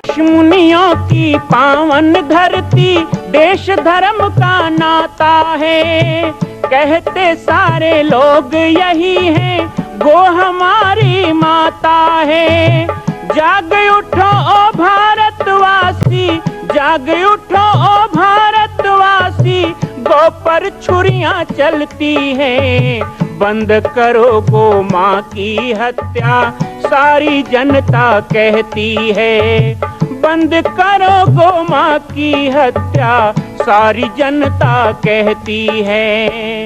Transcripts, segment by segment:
ऋषि मुनियों की पावन धरती, देश धर्म का नाता है। कहते सारे लोग यही हैं, गो हमारी माता है। जाग उठो ओ भारतवासी, जाग उठो ओ भारतवासी, गो पर छुरियां चलती हैं। बंद करो गो माँ की हत्या, सारी जनता कहती है। बंद करो गो माँ की हत्या, सारी जनता कहती है।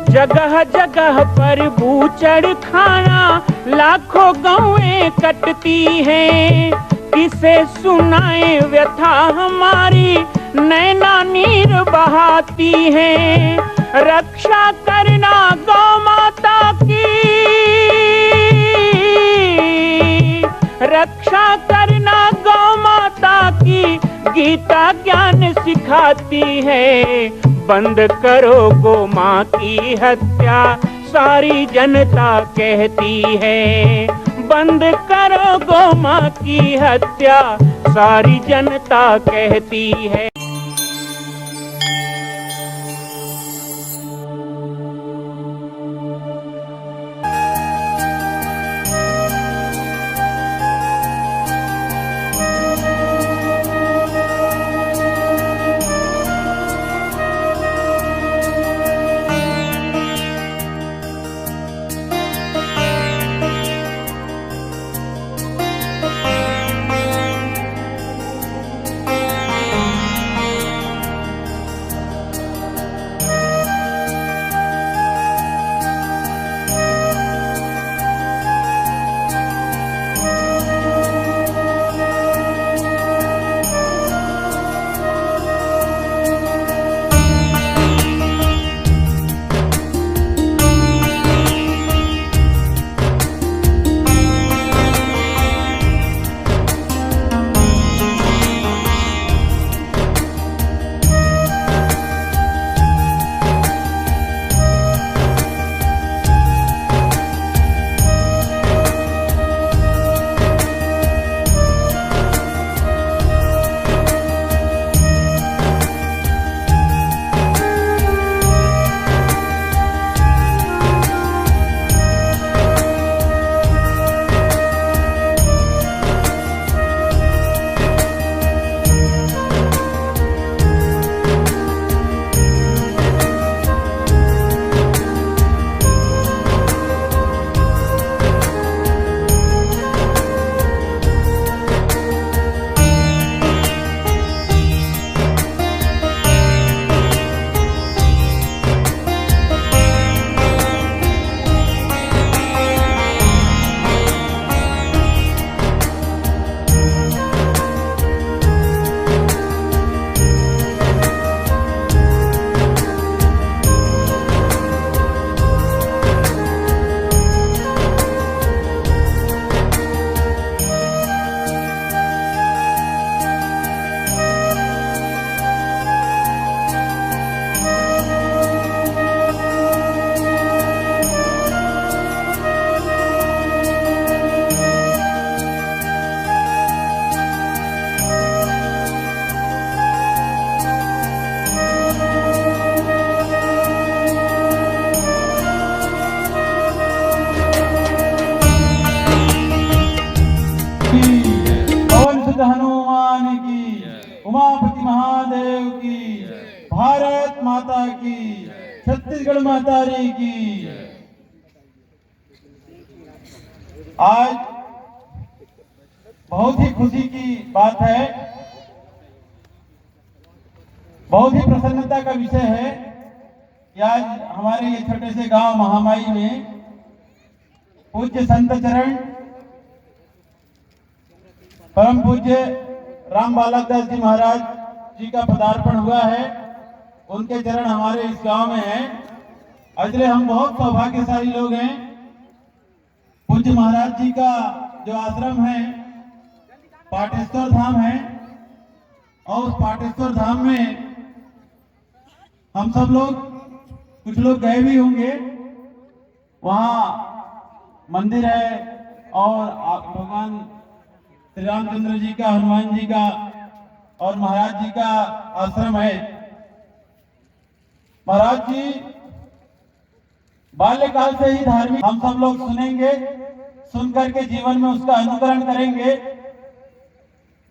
जगह जगह पर बूचड़ खाना, लाखों गौएं कटती हैं। किसे सुनाए व्यथा हमारी, नैना नीर बहाती हैं। रक्षा करना गौ माता की, रक्षा करना गौ माता की, गीता ज्ञान सिखाती है। बंद करो गो माँ की हत्या, सारी जनता कहती है। बंद करो गो माँ की हत्या, सारी जनता कहती है। हनुमान की, उमापति महादेव की, भारत माता की, छत्तीसगढ़ माता की। आज बहुत ही खुशी की बात है, बहुत ही प्रसन्नता का विषय है कि आज हमारे ये छोटे से गांव महामाई में पूज्य संत चरण परम पूज्य राम बालक दास जी महाराज जी का पदार्पण हुआ है। उनके चरण हमारे इस गांव में हैं, इसलिए हम बहुत सौभाग्यशाली लोग हैं। पूज्य महाराज जी का जो आश्रम है पाटेश्वर धाम है, और उस पाटेश्वर धाम में हम सब लोग, कुछ लोग गए भी होंगे। वहाँ मंदिर है और भगवान श्री रामचंद्र जी का, हनुमान जी का और महाराज जी का आश्रम है। महाराज जी बाल्यकाल से ही धार्मिक, हम सब लोग सुनेंगे, सुन करके जीवन में उसका अनुकरण करेंगे।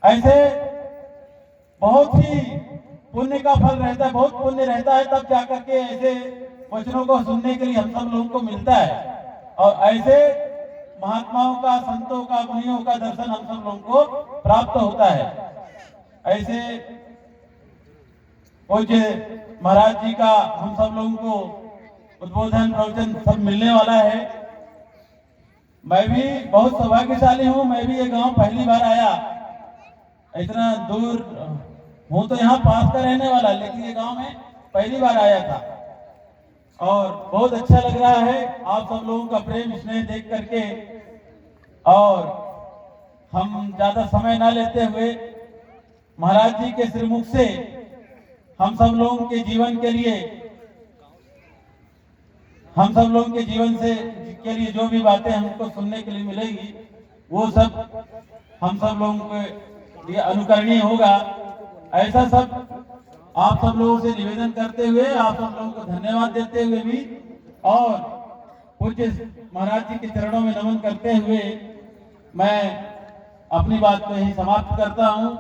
ऐसे बहुत ही पुण्य का फल रहता है, बहुत पुण्य रहता है, तब जाकर के ऐसे वचनों को सुनने के लिए हम सब लोगों को मिलता है। और ऐसे महात्माओं का, संतों का, मुनियों का दर्शन हम सब लोगों को प्राप्त होता है। ऐसे पूज्य महाराज जी का हम सब लोगों को उद्बोधन, प्रवचन सब मिलने वाला है। मैं भी बहुत सौभाग्यशाली हूँ, मैं भी ये गांव पहली बार आया। इतना दूर हूँ तो यहाँ पास का रहने वाला, लेकिन ये गांव में पहली बार आया था और बहुत अच्छा लग रहा है आप सब लोगों का प्रेम स्नेह देख करके। और हम ज्यादा समय ना लेते हुए महाराज जी के श्रीमुख से हम सब लोगों के जीवन के लिए, हम सब लोगों के जीवन से के लिए जो भी बातें हमको सुनने के लिए मिलेगी, वो सब हम सब लोगों के लिए अनुकरणीय होगा। ऐसा सब आप सब लोगों से निवेदन करते हुए, आप सब लोगों को धन्यवाद देते हुए भी और पूज्य महाराज जी के चरणों में नमन करते हुए मैं अपनी बात को ही समाप्त करता हूँ।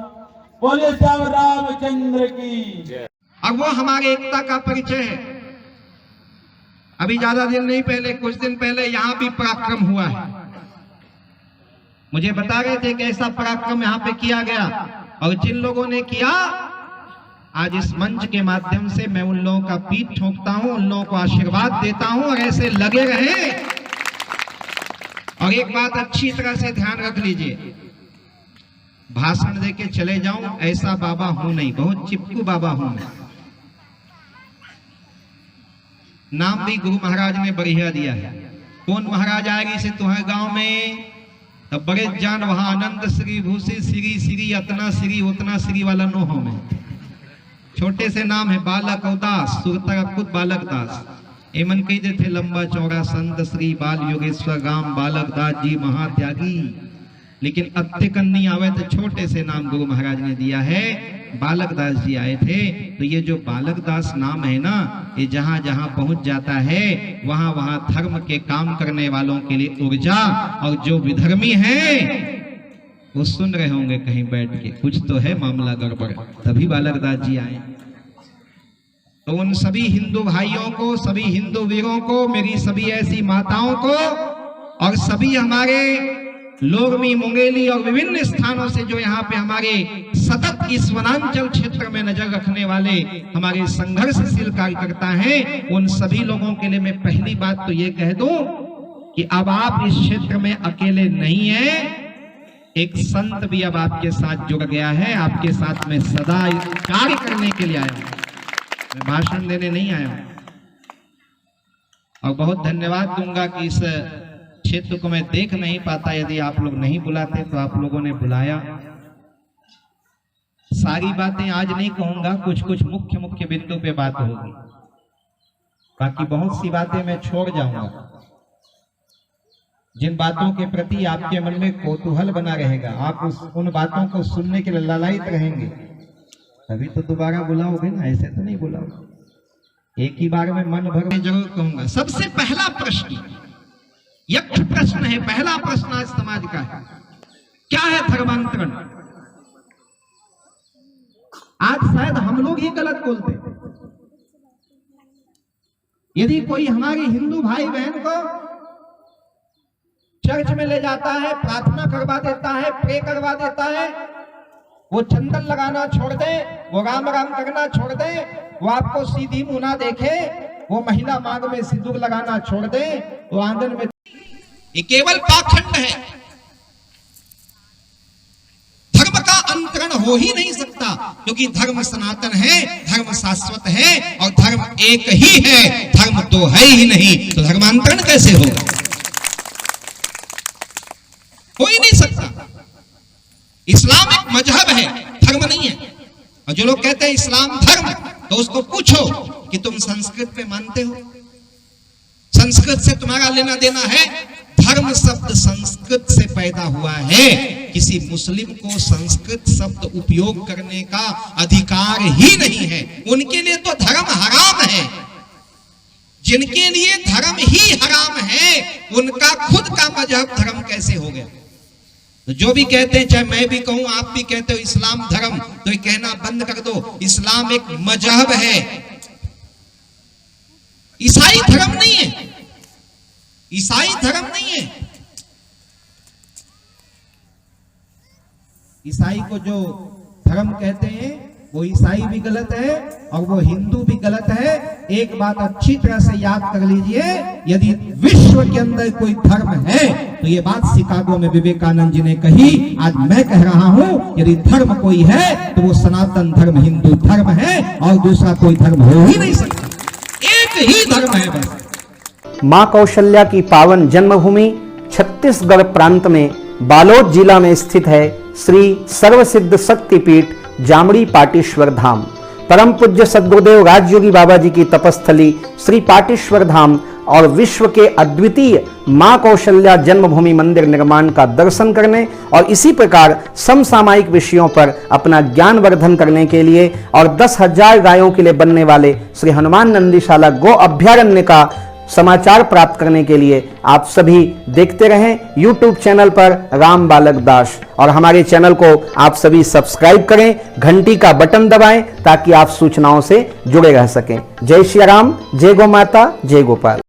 बोलिए श्याम रामचंद्र की। अब वो हमारे एकता का परिचय है। अभी ज्यादा दिन नहीं पहले, कुछ दिन पहले यहाँ भी पराक्रम हुआ है। मुझे बता रहे थे कि ऐसा पराक्रम यहाँ पे किया गया, और जिन लोगों ने किया, आज इस मंच के माध्यम से मैं उन लोगों का पीठ ठोकता हूं, उन लोगों को आशीर्वाद देता हूं और ऐसे लगे रहे। और एक बात अच्छी तरह से ध्यान रख लीजिए, भाषण देके चले जाऊं ऐसा बाबा हूं नहीं, बहुत चिपकू बाबा हूं मैं। नाम भी गुरु महाराज ने बढ़िया दिया है। कौन महाराज आएगी से तुम्हारे गांव में, तब बड़े जान वहां आनंद श्री भूषी श्री श्री अतना श्री उतना श्री वाला नो हो में। छोटे से नाम है बालक अवदास, सुरता खुद बालक दास। एमन कही थे लंबा चौड़ा संत श्री बाल योगेश्वर गाम बालक दास जी महात्यागी। लेकिन अत्य कन्नी आवे तो छोटे से नाम गुरु महाराज ने दिया है, बालक दास जी आए थे। तो ये जो बालक दास नाम है ना, ये जहां जहां पहुंच जाता है वहां वहां धर्म के काम करने वालों के लिए ऊर्जा, और जो विधर्मी हैं वो सुन रहे होंगे कहीं बैठ के, कुछ तो है मामला गड़बड़, तभी बालक दास जी आए। तो उन सभी हिंदू भाइयों को, सभी हिंदू वीरों को, मेरी सभी ऐसी माताओं को, और सभी हमारे लोरमी, मुंगेली और विभिन्न स्थानों से जो यहाँ पे हमारे सतत इस वनांचल क्षेत्र में नजर रखने वाले हमारे संघर्षशील कार्यकर्ता हैं, उन सभी लोगों के लिए मैं पहली बात तो ये कह दूं कि अब आप इस क्षेत्र में अकेले नहीं हैं। एक संत भी अब आपके साथ जुड़ गया है, आपके साथ में सदा कार्य करने के लिए आया हूं, मैं भाषण देने नहीं आया हूं। और बहुत धन्यवाद दूंगा कि इस क्षेत्र को मैं देख नहीं पाता, यदि आप लोग नहीं बुलाते तो आप लोगों ने बुलाया। सारी बातें आज नहीं कहूंगा, कुछ कुछ मुख्य मुख्य बिंदु पे बात होगी, बाकी बहुत सी बातें मैं छोड़ जाऊंगा। जिन बातों के प्रति आपके मन में कौतूहल बना रहेगा, आप उन बातों को सुनने के लिए ललायित रहेंगे, तभी तो दोबारा बुलाओगे ना, ऐसे तो नहीं बुलाओगे। एक ही बार में मन भर में जरूर कहूंगा। सबसे पहला प्रश्न यक्ष प्रश्न है, पहला प्रश्न आज समाज का है, क्या है धर्मांतरण। आज शायद हम लोग ही गलत बोलते। यदि कोई हमारे हिंदू भाई बहन को चर्च में ले जाता है, प्रार्थना करवा देता है, प्रे करवा देता है, वो चंदन लगाना छोड़ दे, वो राम राम करना छोड़ दे, वो आपको सीधी मुंह ना देखे, वो महिला मांग में सिंदूर लगाना छोड़ दे, वो आंगन में, ये केवल पाखंड है। धर्म का अंतरण हो ही नहीं सकता, क्योंकि धर्म सनातन है, धर्म शाश्वत है और धर्म एक ही है, धर्म तो है ही नहीं, तो धर्मांतरण कैसे होगा? हो ही नहीं सकता। इस्लाम एक मजहब है, धर्म नहीं है। और जो लोग कहते हैं इस्लाम धर्म, तो उसको पूछो कि तुम संस्कृत पे मानते हो? संस्कृत से तुम्हारा लेना देना है? धर्म शब्द संस्कृत से पैदा हुआ है। किसी मुस्लिम को संस्कृत शब्द उपयोग करने का अधिकार ही नहीं है। उनके लिए तो धर्म हराम है। जिनके लिए धर्म ही हराम है, उनका खुद का मजहब धर्म कैसे हो गया? तो जो भी कहते हैं, चाहे मैं भी कहूं, आप भी कहते हो इस्लाम धर्म, तो ये कहना बंद कर दो। इस्लाम एक मजहब है, ईसाई धर्म नहीं है। ईसाई धर्म नहीं है। ईसाई को जो धर्म कहते हैं वो ईसाई भी गलत है और वो हिंदू भी गलत है। एक बात अच्छी तरह से याद कर लीजिए, यदि विश्व के अंदर कोई धर्म है तो ये बात शिकागो में विवेकानंद जी ने कही, आज मैं कह रहा हूं, यदि धर्म कोई है तो वो सनातन धर्म हिंदू धर्म है और दूसरा कोई धर्म हो ही नहीं सकता। एक ही धर्म है बस। मां कौशल्या की पावन जन्मभूमि छत्तीसगढ़ प्रांत में बालोद जिला में स्थित है श्री सर्वसिद्ध शक्तिपीठ जामड़ी पाटेश्वर धाम। परम पूज्य सद्गुरुदेव राजयोगी बाबा जी की तपस्थली श्री पाटेश्वर धाम और विश्व के अद्वितीय मां कौशल्या जन्मभूमि मंदिर निर्माण का दर्शन करने और इसी प्रकार समसामयिक विषयों पर अपना ज्ञान वर्धन करने के लिए और 10,000 गायों के लिए बनने वाले श्री हनुमान नंदीशाला गो अभ्यारण्य का समाचार प्राप्त करने के लिए आप सभी देखते रहें YouTube चैनल पर राम बालक दास, और हमारे चैनल को आप सभी सब्सक्राइब करें, घंटी का बटन दबाएं ताकि आप सूचनाओं से जुड़े रह सकें। जय श्री राम, जय गौ माता, जय गोपाल।